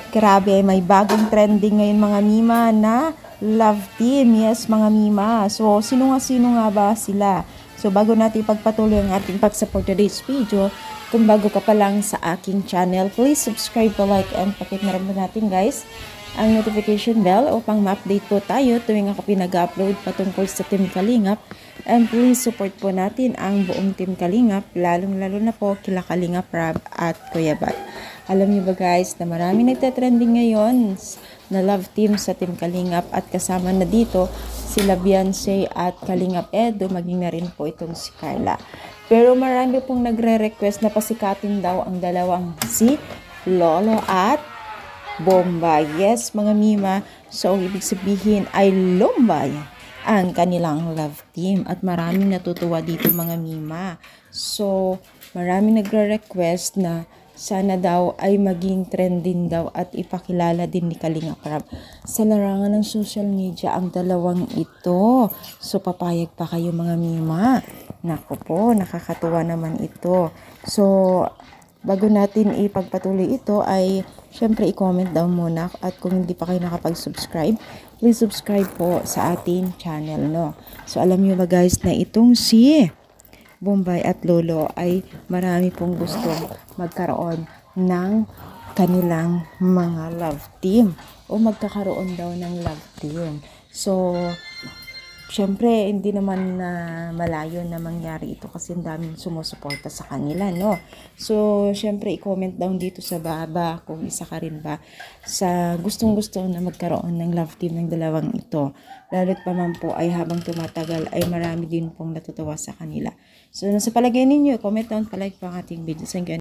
Grabe, may bagong trending ngayon mga Mima na love team. Yes, mga Mima. So, sino nga ba sila? So, bago natin pagpatuloy ang ating pag-support today's video, kung bago ka pa lang sa aking channel, please subscribe, like, and pakit na rin natin guys ang notification bell upang ma-update po tayo tuwing ako pinag-upload patungkol sa Team Kalingap. And please support po natin ang buong Team Kalingap, lalong-lalo na po kila Kalingap Rab at Kuya Bat. Alam niyo ba guys na marami nagte-trending ngayon na love team sa Team Kalingap at kasama na dito sila Beyonce at Kalingap Edo, maging na rin po itong si Carla. Pero marami pong nagre-request na pasikatin daw ang dalawang si Lolo at Bombay. Yes, mga Mima. So, ibig sabihin ay Lombay ang kanilang love team. At maraming natutuwa dito mga Mima. So, maraming nagre-request na sana daw ay maging trending daw at ipakilala din ni Kalingap Rab sa larangan ng social media ang dalawang ito. So, papayag pa kayo mga Mima. Naku po, nakakatuwa naman ito. So, bago natin ipagpatuloy ito ay syempre i-comment down muna at kung hindi pa kayo nakapag-subscribe, please subscribe po sa ating channel, no? So alam niyo ba guys na itong si Bombay at Lolo ay marami pong gustong magkaroon ng kanilang mga love team o magkakaroon daw ng love team. So syempre, hindi naman na malayo na mangyari ito kasi ang daming sumusuporta sa kanila, no? So, syempre, i-comment down dito sa baba kung isa ka rin ba sa gustong-gusto na magkaroon ng love team ng dalawang ito. Lalo't pa man po ay habang tumatagal ay marami din pong natutuwa sa kanila. So, sa palagay ninyo, comment down, palike po ang ating video. Thank you.